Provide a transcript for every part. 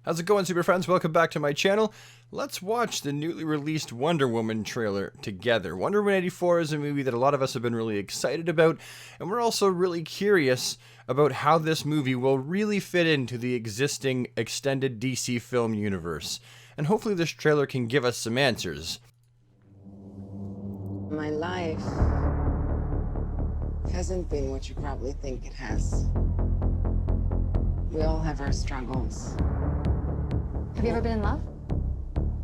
How's it going, super friends? Welcome back to my channel. Let's watch the newly released Wonder Woman trailer together. Wonder Woman 84 is a movie that a lot of us have been really excited about, and we're also really curious about how this movie will really fit into the existing extended DC film universe. And hopefully this trailer can give us some answers. My life hasn't been what you probably think it has. We all have our struggles. Have you ever been in love?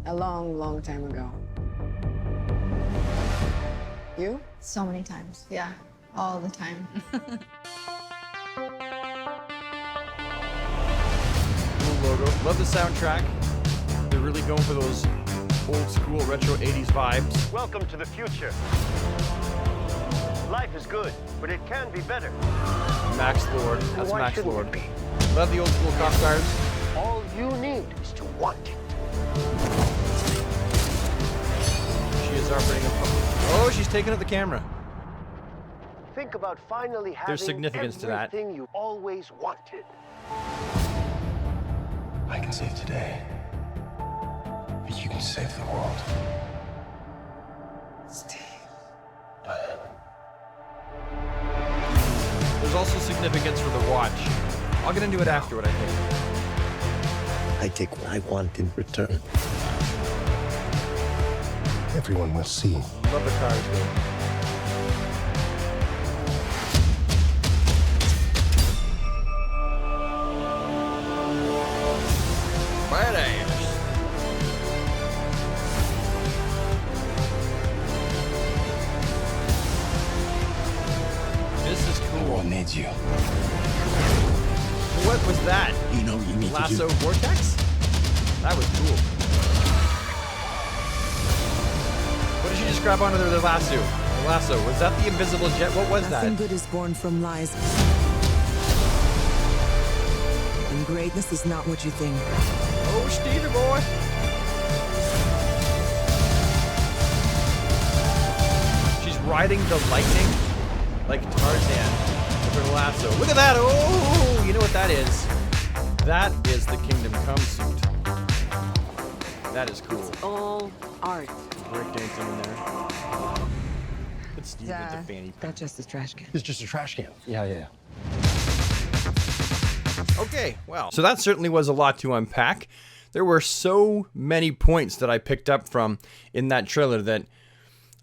A long, long time ago. You? So many times. Yeah, all the time. Cool logo. Love the soundtrack. They're really going for those old school retro 80s vibes. Welcome to the future. Life is good, but it can be better. Max Lord. That's Why Max shouldn't Lord. it be? Love the old school cop cars. All you need is to want it. She is operating a Oh, she's taking out the camera. Think about finally having significance to that. everything you always wanted. I can save today, but you can save the world. Steve. There's also significance for the watch. I'll get into it afterward, I think. I take what I want in return. Everyone will see. Love the cars, though. Badass. This is The cool. world needs you. What was that? You know what you need Lasso to do. vortex? That was cool. What did she just grab onto the lasso? The lasso. Was that the invisible jet? What was Nothing that? good is born from lies. And greatness is not what you think. Oh, Stevie boy. She's riding the lightning like Tarzan with her lasso. Look at that. Oh, you know what that is? That is the Kingdom Come suit. That is cool. All art. Breakdancing in there. It's Steve with the fanny pack. That's just a trash can. It's just a trash can. Yeah. Okay, well. So that certainly was a lot to unpack. There were so many points that I picked up from in that trailer that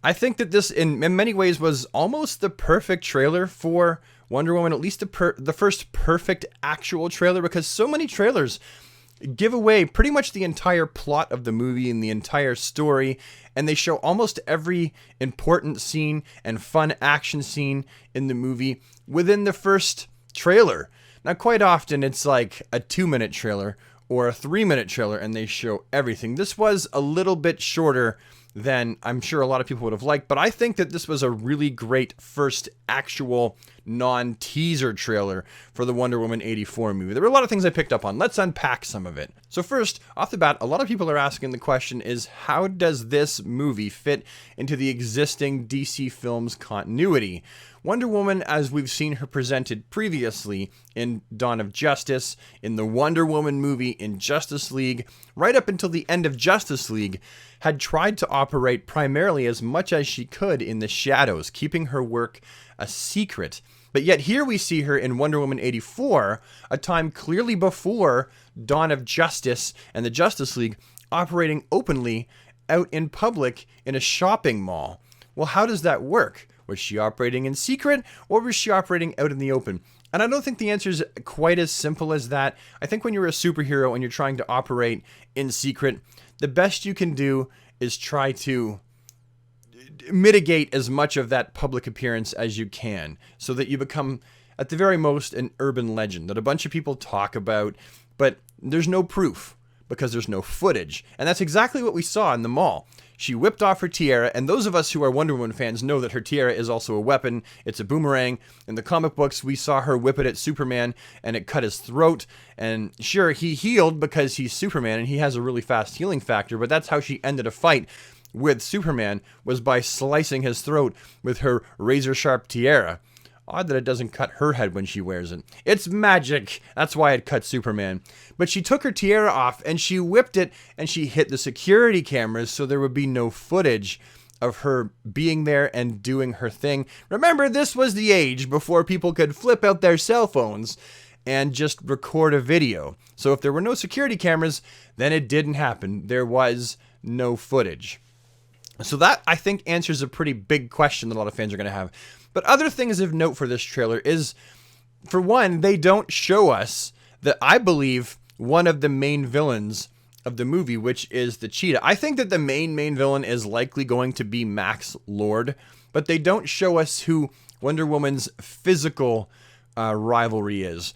I think that this, in many ways, was almost the perfect trailer for Wonder Woman, at least the first perfect actual trailer, because so many trailers give away pretty much the entire plot of the movie and the entire story, and they show almost every important scene and fun action scene in the movie within the first trailer. Now, quite often, it's like a 2-minute trailer or a 3-minute trailer, and they show everything. This was a little bit shorter than I'm sure a lot of people would have liked, but I think that this was a really great first actual non-teaser trailer for the Wonder Woman 84 movie. There were a lot of things I picked up on. Let's unpack some of it. So first, off the bat, a lot of people are asking the question is, how does this movie fit into the existing DC Films continuity? Wonder Woman, as we've seen her presented previously in Dawn of Justice, in the Wonder Woman movie, in Justice League, right up until the end of Justice League, had tried to operate primarily as much as she could in the shadows, keeping her work a secret. But yet here we see her in Wonder Woman 84, a time clearly before Dawn of Justice and the Justice League, operating openly out in public in a shopping mall. Well, how does that work? Was she operating in secret, or was she operating out in the open? And I don't think the answer is quite as simple as that. I think when you're a superhero and you're trying to operate in secret, the best you can do is try to mitigate as much of that public appearance as you can, so that you become, at the very most, an urban legend that a bunch of people talk about, but there's no proof because there's no footage. And that's exactly what we saw in the mall. She whipped off her tiara, and those of us who are Wonder Woman fans know that her tiara is also a weapon. It's a boomerang. In the comic books, we saw her whip it at Superman, and it cut his throat. And sure, he healed because he's Superman, and he has a really fast healing factor, but that's how she ended a fight with Superman, was by slicing his throat with her razor-sharp tiara. Odd that it doesn't cut her head when she wears it. It's magic. That's why it cut Superman. But she took her tiara off and she whipped it and she hit the security cameras so there would be no footage of her being there and doing her thing. Remember, this was the age before people could flip out their cell phones and just record a video. So if there were no security cameras, then it didn't happen. There was no footage. So that, I think, answers a pretty big question that a lot of fans are going to have. But other things of note for this trailer is, for one, they don't show us that, I believe, one of the main villains of the movie, which is the cheetah. I think that the main villain is likely going to be Max Lord, but they don't show us who Wonder Woman's physical rivalry is.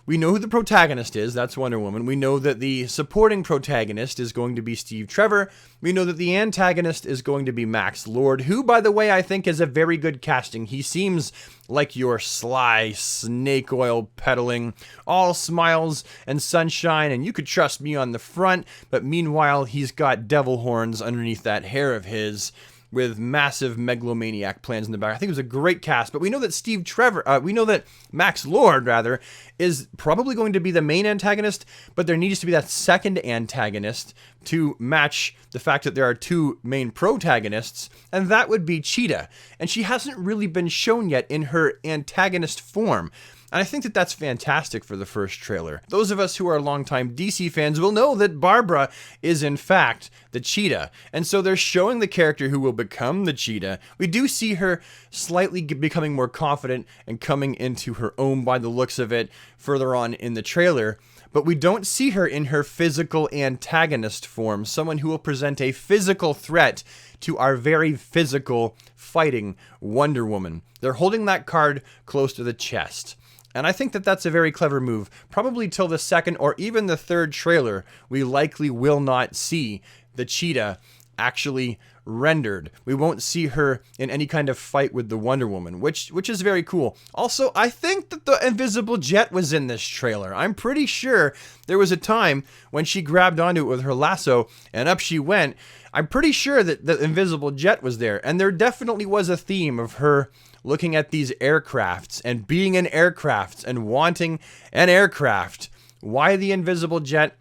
We know who the protagonist is, that's Wonder Woman. We know that the supporting protagonist is going to be Steve Trevor. We know that the antagonist is going to be Max Lord, who, by the way, I think is a very good casting. He seems like your sly, snake oil peddling, all smiles and sunshine, and you could trust me on the front, but meanwhile, he's got devil horns underneath that hair of his, with massive megalomaniac plans in the back. I think it was a great cast, but we know that we know that Max Lord, rather, is probably going to be the main antagonist, but there needs to be that second antagonist to match the fact that there are two main protagonists, and that would be Cheetah. And she hasn't really been shown yet in her antagonist form. And I think that that's fantastic for the first trailer. Those of us who are longtime DC fans will know that Barbara is in fact the Cheetah. And so they're showing the character who will become the Cheetah. We do see her slightly becoming more confident and coming into her own by the looks of it further on in the trailer. But we don't see her in her physical antagonist form, someone who will present a physical threat to our very physical fighting Wonder Woman. They're holding that card close to the chest. And I think that that's a very clever move. Probably till the second or even the third trailer, we likely will not see the Cheetah actually rendered. We won't see her in any kind of fight with the Wonder Woman, which is very cool. Also, I think that the invisible jet was in this trailer. I'm pretty sure there was a time when she grabbed onto it with her lasso and up she went. I'm pretty sure that the invisible jet was there, and there definitely was a theme of her looking at these aircrafts and being in aircrafts and wanting an aircraft. Why the invisible jet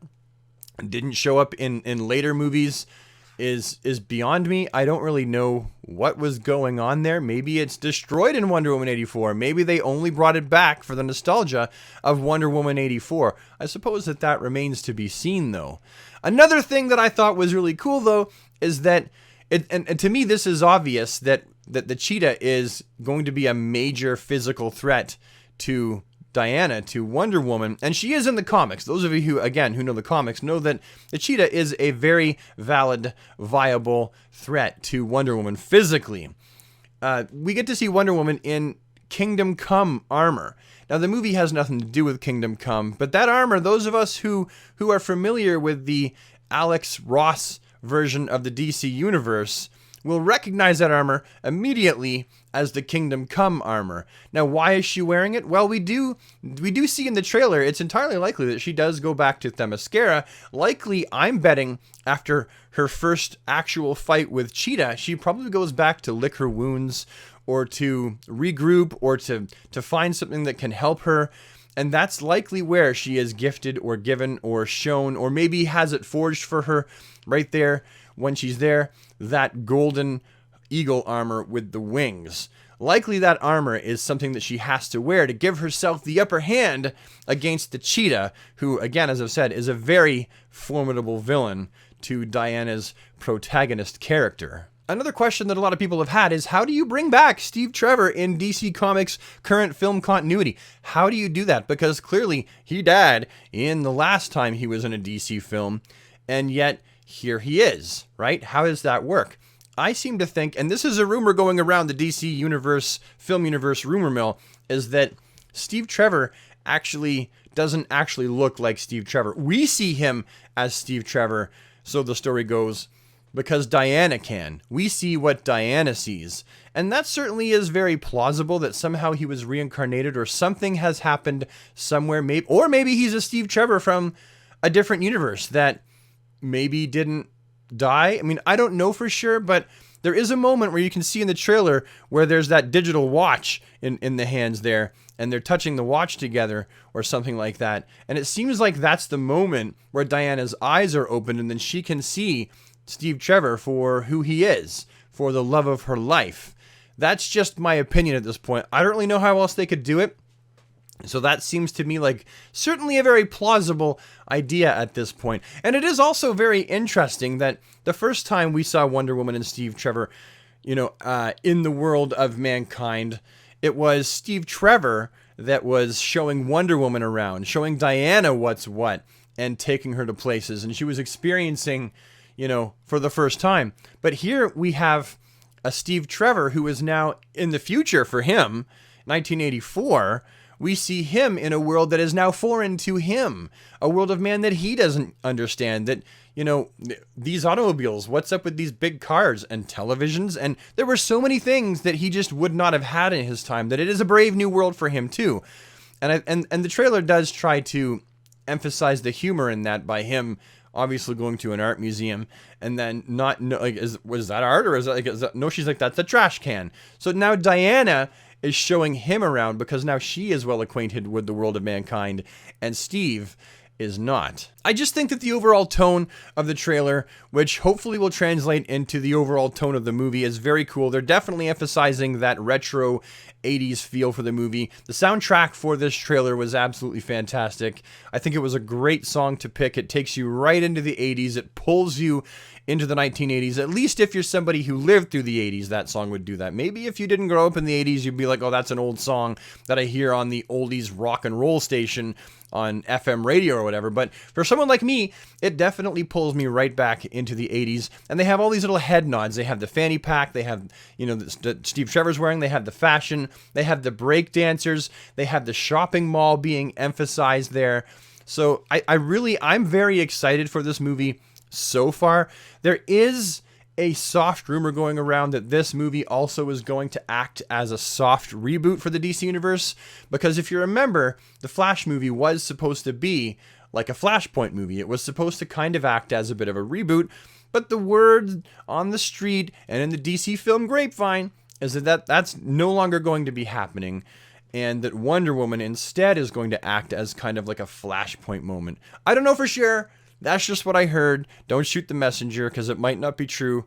didn't show up in later movies is beyond me. I don't really know what was going on there. Maybe it's destroyed in Wonder Woman 84. Maybe they only brought it back for the nostalgia of Wonder Woman 84. I suppose that remains to be seen, though. Another thing that I thought was really cool, though, is that, and to me this is obvious, that the Cheetah is going to be a major physical threat to Diana, to Wonder Woman, and she is in the comics. Those of you who know the comics know that the Cheetah is a very valid, viable threat to Wonder Woman physically. We get to see Wonder Woman in Kingdom Come armor. Now, the movie has nothing to do with Kingdom Come, but that armor, those of us who are familiar with the Alex Ross version of the DC Universe will recognize that armor immediately as the Kingdom Come armor. Now, why is she wearing it? Well, we do see in the trailer, it's entirely likely that she does go back to Themyscira. Likely, I'm betting, after her first actual fight with Cheetah, she probably goes back to lick her wounds, or to regroup, or to find something that can help her. And that's likely where she is gifted or given or shown, or maybe has it forged for her right there when she's there, that golden eagle armor with the wings. Likely that armor is something that she has to wear to give herself the upper hand against the Cheetah, who, again, as I've said, is a very formidable villain to Diana's protagonist character. Another question that a lot of people have had is, how do you bring back Steve Trevor in DC Comics' current film continuity? How do you do that? Because clearly he died in the last time he was in a DC film, and yet here he is, right? How does that work? I seem to think, and this is a rumor going around the DC universe, film universe rumor mill, is that Steve Trevor doesn't actually look like Steve Trevor. We see him as Steve Trevor, so the story goes, because Diana can. We see what Diana sees. And that certainly is very plausible, that somehow he was reincarnated or something has happened somewhere. Or maybe he's a Steve Trevor from a different universe that maybe didn't die. I mean, I don't know for sure, but there is a moment where you can see in the trailer where there's that digital watch in the hands there, and they're touching the watch together or something like that. And it seems like that's the moment where Diana's eyes are open, and then she can see Steve Trevor for who he is, for the love of her life. That's just my opinion at this point. I don't really know how else they could do it. So that seems to me like certainly a very plausible idea at this point. And it is also very interesting that the first time we saw Wonder Woman and Steve Trevor, you know, in the world of mankind, it was Steve Trevor that was showing Wonder Woman around, showing Diana what's what, and taking her to places. And she was experiencing, you know, for the first time. But here we have a Steve Trevor who is now in the future for him, 1984. We see him in a world that is now foreign to him, a world of man that he doesn't understand, that, you know, these automobiles, what's up with these big cars and televisions? And there were so many things that he just would not have had in his time, that it is a brave new world for him too. And the trailer does try to emphasize the humor in that by him obviously going to an art museum and then not know, like, was that art, or is that, like, no, she's like, that's a trash can. So now Diana is showing him around because now she is well acquainted with the world of mankind and Steve is not. I just think that the overall tone of the trailer, which hopefully will translate into the overall tone of the movie, is very cool. They're definitely emphasizing that retro 80s feel for the movie. The soundtrack for this trailer was absolutely fantastic. I think it was a great song to pick. It takes you right into the 80s. It pulls you into the 1980s. At least if you're somebody who lived through the 80s, that song would do that. Maybe if you didn't grow up in the 80s, you'd be like, oh, that's an old song that I hear on the oldies rock and roll station on FM radio or whatever. But for someone like me, it definitely pulls me right back into the 80s. And they have all these little head nods. They have the fanny pack. They have, you know, that Steve Trevor's wearing. They have the fashion. They have the break dancers. They have the shopping mall being emphasized there. So I'm very excited for this movie so far. There is a soft rumor going around that this movie also is going to act as a soft reboot for the DC Universe, because if you remember, the Flash movie was supposed to be like a Flashpoint movie. It was supposed to kind of act as a bit of a reboot, but the word on the street and in the DC film grapevine is that that's no longer going to be happening, and that Wonder Woman instead is going to act as kind of like a Flashpoint moment. I don't know for sure. That's just what I heard. Don't shoot the messenger, because it might not be true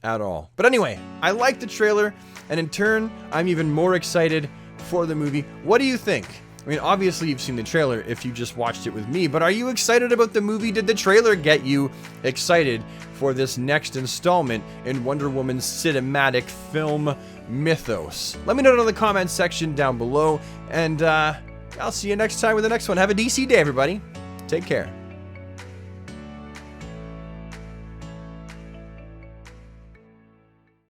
at all. But anyway, I like the trailer, and in turn, I'm even more excited for the movie. What do you think? I mean, obviously you've seen the trailer if you just watched it with me, but are you excited about the movie? Did the trailer get you excited for this next installment in Wonder Woman's cinematic film mythos? Let me know in the comments section down below, and I'll see you next time with the next one. Have a DC day, everybody. Take care.